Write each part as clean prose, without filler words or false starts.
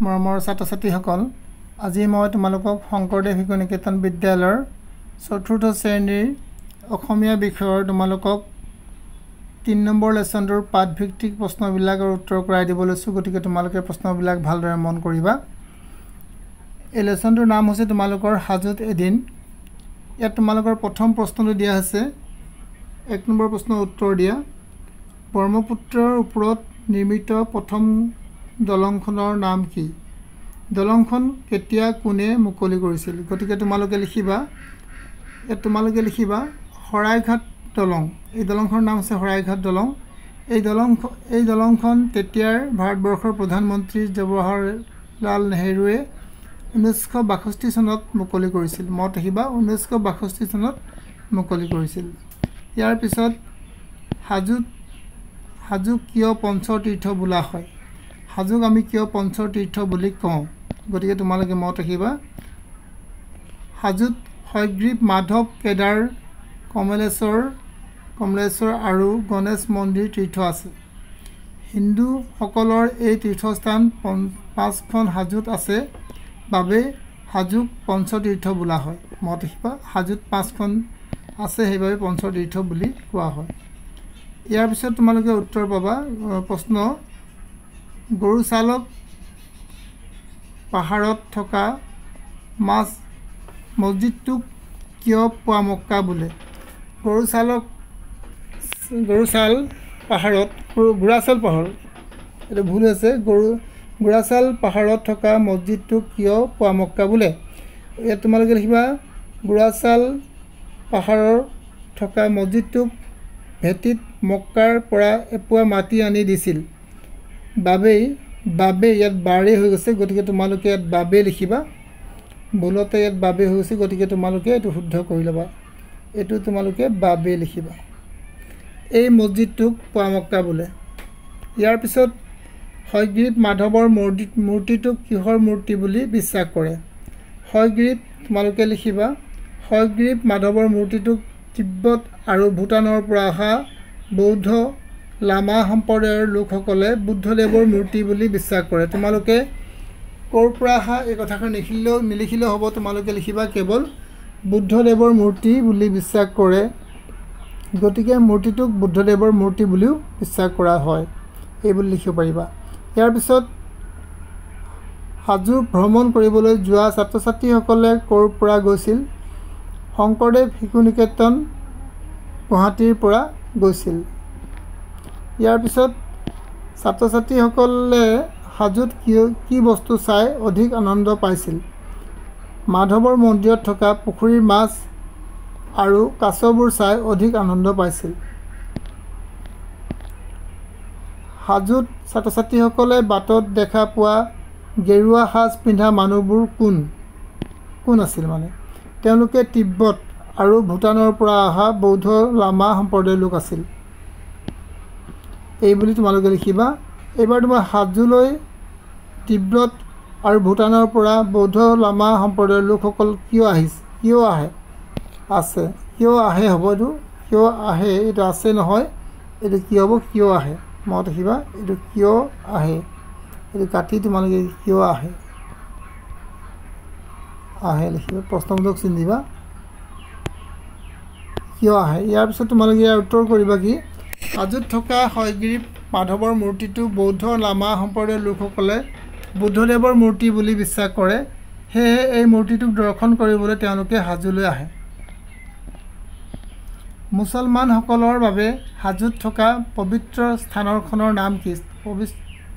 মৰমৰ ছাত্ৰ ছাত্ৰীসকল, আজি মই তোমালোকক শংকৰদেৱ শিশু নিকেতন বিদ্যালয়ৰ ৪ৰ্থ শ্ৰেণীৰ অসমীয়া বিষয়ৰ তোমালোকক ৩ নম্বৰ লেচনটোৰ পাঠভিত্তিক প্ৰশ্নবিলাকৰ উত্তৰ কৰাই দিব লৈছোঁ। গতিকে তোমালোকে প্ৰশ্নবিলাক ভালদৰে মন কৰিবা। এই লেচনটোৰ নাম হৈছে তোমালোকৰ হাজোত এদিন। ইয়াত তোমালোকৰ প্ৰথম প্ৰশ্নটো দিয়া আছে। ১ নম্বৰ প্ৰশ্নৰ উত্তৰ দিয়া। ব্ৰহ্মপুত্ৰৰ ওপৰত নিৰ্মিত প্ৰথম দলংখনৰ নাম কি? দলংখন কেতিয়া কোনে মুকলি কৰিছিল? গতিকে তোমালোকে লিখিবা, ইয়াত তোমালোকে লিখিবা শৰাইঘাট দলং। এই দলংখনৰ নাম হৈছে শৰাইঘাট দলং। এই দলংখন তেতিয়াৰ ভাৰতবৰ্ষৰ প্ৰধানমন্ত্ৰী জৱাহৰলাল নেহৰুৱে 1962 চনত মুকলি কৰিছিল। মনত ৰাখিবা, 1962 চনত মুকলি কৰিছিল। ইয়াৰ পিছত হাজোক কিয় পঞ্চতীৰ্থ বোলা হয়? হাজোক আমি কিয় পঞ্চতীৰ্থ বুলি কওঁ? গতিকে তোমালোকে মনত ৰাখিবা, হাজোত হয়গ্ৰীৱ, মাধৱ, কেদাৰ, কমলেশ্বৰ আৰু গণেশ মন্দিৰ তীৰ্থ আছে। হিন্দুসকলৰ এই তীৰ্থস্থান 5খন হাজোত আছে বাবে হাজোক পঞ্চতীৰ্থ বোলা হয়। মনত ৰাখিবা, হাজোত 5খন আছে, সেইবাবে পঞ্চতীৰ্থ বুলি কোৱা হয়। ইয়াৰ পিছত তোমালোকে উত্তৰ পাবা। প্ৰশ্ন, গৰুচালক পাহাৰত থকা মছজিদটোক কিয় পোৱামক্কা বোলে? গুৰাচাল পাহাৰত, এইটো ভুল হৈছে, গুৰাচাল পাহাৰত থকা মছজিদটোক কিয় পোৱামক্কা বোলে? ইয়াত তোমালোকে লিখিবা, গুৰাচাল পাহাৰত থকা মছজিদটোক ভেটিত মক্কাৰ পৰা এপোৱা মাটি আনি দিছিল বাবে ইয়াত বাৰে হৈ গৈছে। গতিকে তোমালোকে ইয়াত বাবে লিখিবা। ভুলতে ইয়াত বাবে হৈ গৈছে, গতিকে তোমালোকে এইটো শুদ্ধ কৰি ল'বা। এইটো তোমালোকে বাবে লিখিবা। এই মছজিদটোক পোৱামক্কা বোলে। ইয়াৰ পিছত হয়গ্ৰীৱ মাধৱৰ মূৰ্তিটোক কিহৰ মূৰ্তি বুলি বিশ্বাস কৰে? হয়গ্ৰীৱ তোমালোকে লিখিবা, হয়গ্ৰীৱ মাধৱৰ মূৰ্তিটোক তিব্বত আৰু ভূটানৰ পৰা অহা বৌদ্ধ লামা সম্প্ৰদায়ৰ লোকসকলে বুদ্ধদেৱৰ মূৰ্তি বুলি বিশ্বাস কৰে। তোমালোকে ক'ৰ পৰা অহা এই কথাখন নিলিখিলেও হ'ব, তোমালোকে লিখিবা কেৱল বুদ্ধদেৱৰ মূৰ্তি বুলি বিশ্বাস কৰে। গতিকে মূৰ্তিটোক বুদ্ধদেৱৰ মূৰ্তি বুলিও বিশ্বাস কৰা হয়, এই বুলি লিখিব পাৰিবা। ইয়াৰ পিছত হাজো ভ্ৰমণ কৰিবলৈ যোৱা ছাত্ৰ ছাত্ৰীসকলে ক'ৰ পৰা গৈছিল? শংকৰদেৱ শিশু নিকেতন গুৱাহাটীৰ পৰা গৈছিল। ইয়াৰ পিছত ছাত্ৰ ছাত্ৰীসকলে হাজোত কি বস্তু চাই অধিক আনন্দ পাইছিল? মাধৱৰ মন্দিৰত থকা পুখুৰীৰ মাছ আৰু কাছবোৰ চাই অধিক আনন্দ পাইছিল। হাজোত ছাত্ৰ ছাত্ৰীসকলে বাটত দেখা পোৱা গেৰুৱা সাজ পিন্ধা মানুহবোৰ কোন আছিল? তেওঁলোকে তিব্বত আৰু ভূটানৰ পৰা অহা বৌদ্ধ লামা সম্প্ৰদায়ৰ লোক আছিল, এই বুলি তোমালোকে লিখিবা। এইবাৰ তোমাৰ হাজোলৈ তিব্বত আৰু ভূটানৰ পৰা বৌদ্ধ লামা সম্প্ৰদায়ৰ লোকসকল কিয় আহে হ'ব। এইটো কিয় আহে, এইটো আছে নহয়, এইটো কি হ'ব, কিয় আহে। মনত ৰাখিবা, এইটো কিয় আহে, এইটো কাটি তোমালোকে কিয় আহে লিখিবা। প্ৰশ্নবোধক চিন দিবা, কিয় আহে। ইয়াৰ পিছত তোমালোকে ইয়াৰ উত্তৰ কৰিবা কি? হাজোত থকা হয়গ্ৰীৱ মাধৱৰ মূৰ্তিটো বৌদ্ধ লামা সম্প্ৰদায়ৰ লোকসকলে বুদ্ধদেৱৰ মূৰ্তি বুলি বিশ্বাস কৰে, সেয়েহে এই মূৰ্তিটোক দৰ্শন কৰিবলৈ তেওঁলোকে হাজোলৈ আহে। মুছলমানসকলৰ বাবে হাজোত থকা পবিত্ৰ স্থানখনৰ নাম কি?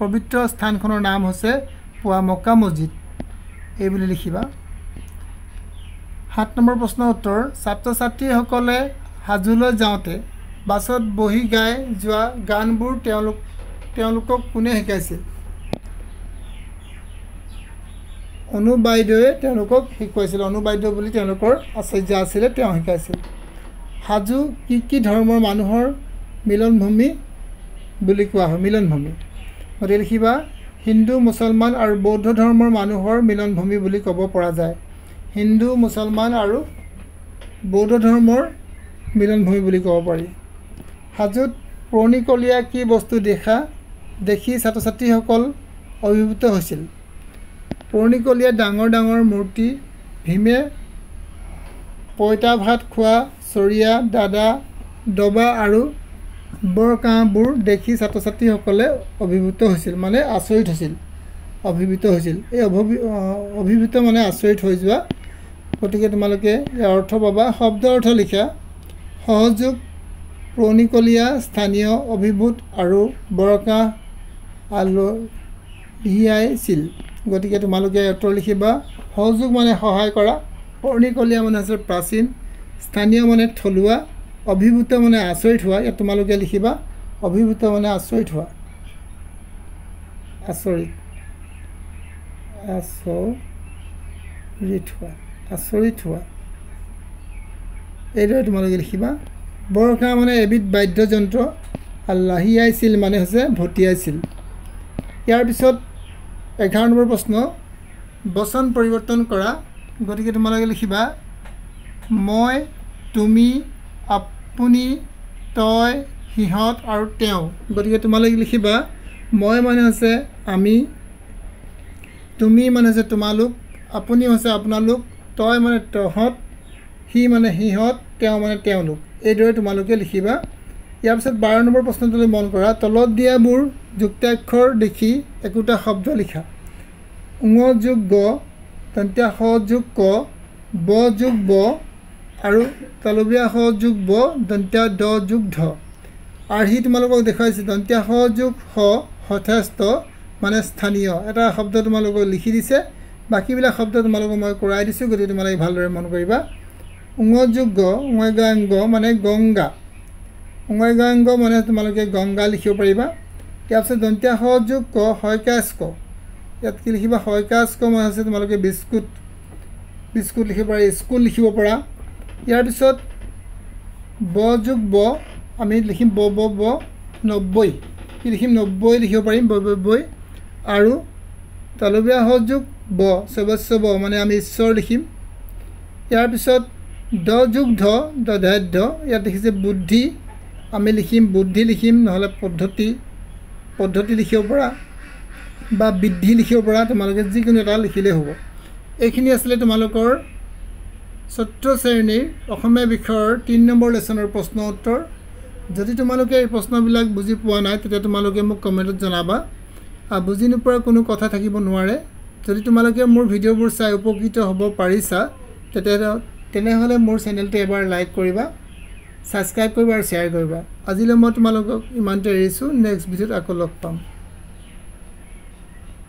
পবিত্ৰ স্থানখনৰ নাম হৈছে পোৱামক্কা মছজিদ, এই বুলি লিখিবা। 7 নম্বৰ প্ৰশ্নৰ উত্তৰ, ছাত্ৰ ছাত্ৰীসকলে হাজোলৈ যাওঁতে বাছত বহি গাই যোৱা গানবোৰ তেওঁলোকক কোনে শিকাইছিল? অনু বাইদেৱে তেওঁলোকক শিকাইছিল। অনু বাইদেউ বুলি তেওঁলোকৰ আচাৰ্য আছিলে, তেওঁ শিকাইছিল। হাজো কি ধৰ্মৰ মানুহৰ মিলনভূমি বুলি কোৱা হয়? মিলনভূমি। গতিকে লিখিবা, হিন্দু, মুছলমান আৰু বৌদ্ধ ধৰ্মৰ মানুহৰ মিলনভূমি বুলি ক'ব পৰা যায়। হিন্দু, মুছলমান আৰু বৌদ্ধ ধৰ্মৰ মিলনভূমি বুলি ক'ব পাৰি। হাজোত পুৰণিকলীয়া কি বস্তু দেখি ছাত্ৰ ছাত্ৰীসকল অভিভূত হৈছিল? পুৰণিকলীয়া ডাঙৰ ডাঙৰ মূৰ্তি ভীমে পইতা ভাত খোৱা চৰিয়া দাদা ডবা আৰু বৰকাঁহবোৰ দেখি ছাত্ৰ ছাত্ৰীসকলে অভিভূত হৈছিল মানে আচৰিত হৈছিল অভিভূত হৈছিল এই অভিভূত মানে আচৰিত হৈ যোৱা গতিকে তোমালোকে ইয়াৰ অৰ্থ পাবা শব্দ অৰ্থ লিখা সহযোগ পুৰণিকলীয়া স্থানীয় অভিভূত আৰু বৰকাঁহ আলহিয়াইছিল গতিকে তোমালোকে উত্তৰ লিখিবা সহযোগ মানে সহায় কৰা পুৰণিকলীয়া মানে হৈছে প্ৰাচীন স্থানীয় মানে থলুৱা অভিভূত মানে আচৰিত হোৱা ইয়াত তোমালোকে লিখিবা অভিভূত মানে আচৰিত হোৱা আচৰিত হোৱা এইদৰে তোমালোকে লিখিবা বৰকাঁহ মানে এবিধ বাদ্যযন্ত্ৰ আলহিয়াইছিল মানে হৈছে ভটিয়াইছিল ইয়াৰ পিছত 11 নম্বৰ প্ৰশ্ন বচন পৰিৱৰ্তন কৰা গতিকে তোমালোকে লিখিবা মই তুমি আপুনি তই সিহঁত আৰু তেওঁ গতিকে তোমালোকে লিখিবা মই মানে হৈছে আমি তুমি মানে হৈছে তোমালোক আপুনি হৈছে আপোনালোক তই মানে তহঁত সি মানে সিহঁত তেওঁ মানে তেওঁলোক এইদৰে তোমালোকে লিখিবা ইয়াৰ পিছত 12 নম্বৰ প্ৰশ্নটোলৈ মন কৰা তলত দিয়াবোৰ যুক্তাক্ষৰ দেখি একোটা শব্দ লিখা ঙ যোগ গ তন্ত্য স যোগ ক ব যোগ ব আৰু তলবীয়া স যোগ ব দন্ত্য দ যোগ ধ আৰ্হি তোমালোকক দেখুৱাইছে দন্ত্য স যোগ স যথেষ্ট মানে স্থানীয় এটা শব্দ তোমালোকক লিখি দিছে বাকিবিলাক শব্দ তোমালোকক মই কৰাই দিছোঁ গতিকে তোমালোকে ভালদৰে মন কৰিবা ঙ যোগ গ ঙ মানে গংগা ঙ মানে তোমালোকে গংগা লিখিব পাৰিবা ইয়াৰ পিছত দন্ত্য স যোগ ক হয়কাচ ক ইয়াত কি লিখিবা হয়কাচ ক মানে আছে তোমালোকে বিস্কুট লিখিব পাৰা স্কুল লিখিব পাৰা ইয়াৰ পিছত ব যোগ ব আমি লিখিম ব 90 কি লিখিম 90 লিখিব পাৰিম 90 আৰু তলবীয়া স যোগ ব সবস্ব ব মানে আমি ঈশ্বৰ লিখিম ইয়াৰ পিছত দ যোগ ধ দধাধ্য ইয়াত লিখিছে বুদ্ধি আমি লিখিম বুদ্ধি লিখিম নহ'লে পদ্ধতি লিখিব পৰা বা বৃদ্ধি লিখিব পৰা তোমালোকে যিকোনো এটা লিখিলে হ'ব এইখিনি আছিলে তোমালোকৰ চতুৰ্থ শ্ৰেণীৰ অসমীয়া বিষয়ৰ 3 নম্বৰ লেসনৰ প্ৰশ্ন উত্তৰ যদি তোমালোকে এই প্ৰশ্নবিলাক বুজি পোৱা নাই তেতিয়া তোমালোকে মোক কমেণ্টত জনাবা আৰু বুজি নোপোৱাৰ কোনো কথা থাকিব নোৱাৰে যদি তোমালোকে মোৰ ভিডিঅ'বোৰ চাই উপকৃত হ'ব পাৰিছা তেনেহ'লে মোৰ চেনেলটো এবাৰ লাইক কৰিবা সাবস্ক্ৰাইব কৰিবা আৰু শ্বেয়াৰ কৰিবা আজিলৈ মই তোমালোকক ইমানতে এৰিছোঁ নেক্সট ভিডিঅ'ত আকৌ লগ পাম